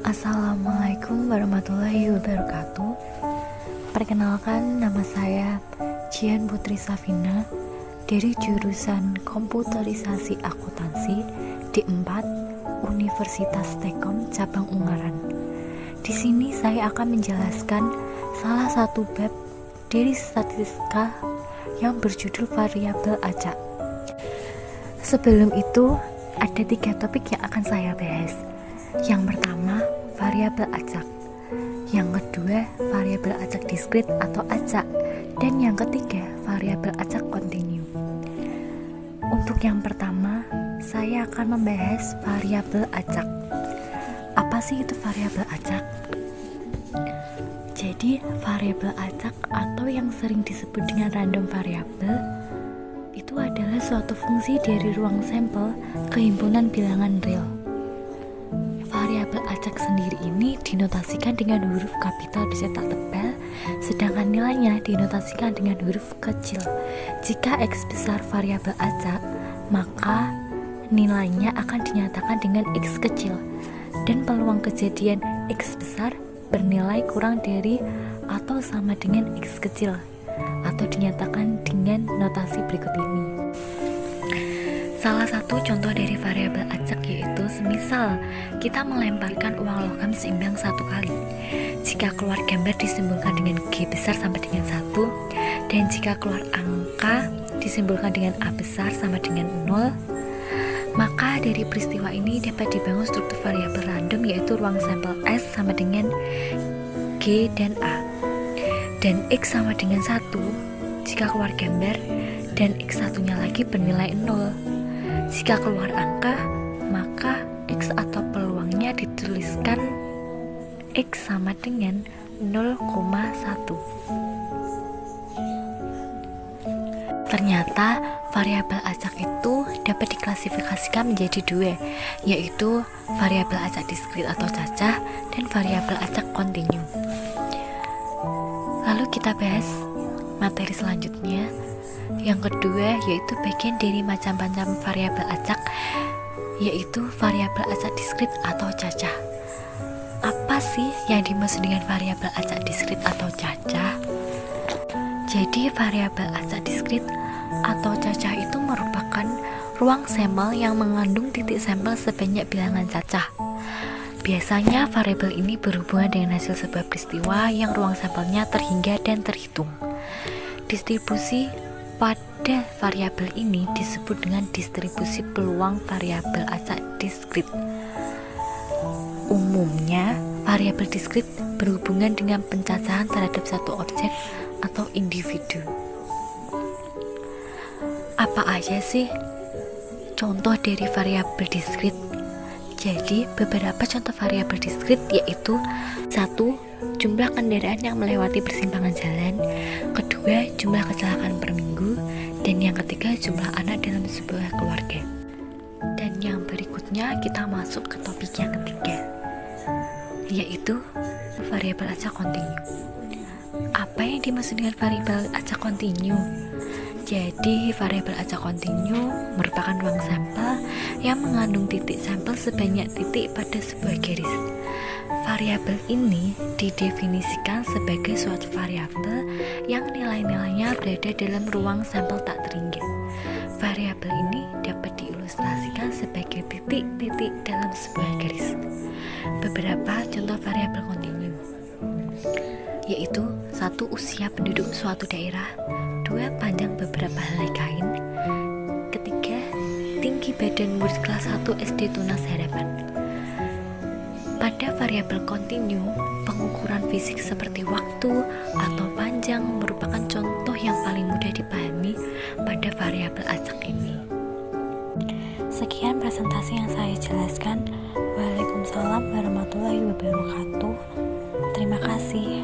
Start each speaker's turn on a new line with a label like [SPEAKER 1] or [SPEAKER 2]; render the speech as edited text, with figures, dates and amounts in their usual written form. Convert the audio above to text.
[SPEAKER 1] Assalamualaikum warahmatullahi wabarakatuh. Perkenalkan, nama saya Jian Putri Safina dari jurusan Komputerisasi Akuntansi di 4 Universitas Tekom Cabang Ungaran. Di sini saya akan menjelaskan salah satu bab dari statistika yang berjudul variabel acak. Sebelum itu, ada 3 topik yang akan saya bahas. Yang pertama, variabel acak. Yang kedua, variabel acak diskrit atau acak. Dan yang ketiga, variabel acak kontinu. Untuk yang pertama, saya akan membahas variabel acak. Apa sih itu variabel acak? Jadi, variabel acak atau yang sering disebut dengan random variable itu adalah suatu fungsi dari ruang sampel kehimpunan bilangan real. Variabel acak sendiri ini dinotasikan dengan huruf kapital bercetak tebal, sedangkan nilainya dinotasikan dengan huruf kecil. Jika X besar variabel acak, maka nilainya akan dinyatakan dengan X kecil, dan peluang kejadian X besar bernilai kurang dari atau sama dengan X kecil, atau dinyatakan dengan notasi berikut ini. Salah satu contoh dari variabel acak yaitu semisal kita melemparkan uang logam seimbang 1 kali. Jika keluar gambar disimbolkan dengan G besar sama dengan 1, dan jika keluar angka disimbolkan dengan A besar sama dengan 0, maka dari peristiwa ini dapat dibangun struktur variabel random yaitu ruang sampel S sama dengan G dan A, dan X sama dengan 1 jika keluar gambar, dan X satunya lagi bernilai 0. Jika keluar angka, maka X atau peluangnya dituliskan X sama dengan 0,1. Ternyata variabel acak itu dapat diklasifikasikan menjadi 2, yaitu variabel acak diskrit atau cacah dan variabel acak kontinu. Lalu kita bahas materi selanjutnya. Yang kedua yaitu bagian dari macam-macam variabel acak, yaitu variabel acak diskrit atau cacah. Apa sih yang dimaksud dengan variabel acak diskrit atau cacah? Jadi variabel acak diskrit atau cacah itu merupakan ruang sampel yang mengandung titik sampel sebanyak bilangan cacah. Biasanya variabel ini berhubungan dengan hasil sebuah peristiwa yang ruang sampelnya terhingga dan terhitung. Distribusi pada variabel ini disebut dengan distribusi peluang variabel acak diskrit. Umumnya, variabel diskrit berhubungan dengan pencacahan terhadap satu objek atau individu. Apa aja sih contoh dari variabel diskrit? Jadi, beberapa contoh variabel diskrit yaitu 1. Jumlah kendaraan yang melewati persimpangan jalan. Kedua, jumlah kecelakaan per minggu. Dan yang ketiga, jumlah anak dalam sebuah keluarga. Dan yang berikutnya kita masuk ke topik yang ketiga, yaitu variabel acak kontinu. Apa yang dimaksud dengan variabel acak kontinu? Jadi, variabel acak kontinu merupakan ruang sampel yang mengandung titik sampel sebanyak titik pada sebuah garis. Variabel ini didefinisikan sebagai suatu variabel yang nilai-nilainya berada dalam ruang sampel tak terhingga. Variabel ini dapat diilustrasikan sebagai titik-titik dalam sebuah garis. Beberapa contoh variabel kontinu yaitu 1. Usia penduduk suatu daerah. 2. Panjang beberapa helai kain. Ketiga, tinggi badan murid kelas 1 SD Tunas Harapan. Pada variabel kontinu, pengukuran fisik seperti waktu atau panjang merupakan contoh yang paling mudah dipahami pada variabel acak ini. Sekian presentasi yang saya jelaskan. Waalaikumsalam warahmatullahi wabarakatuh. Terima kasih.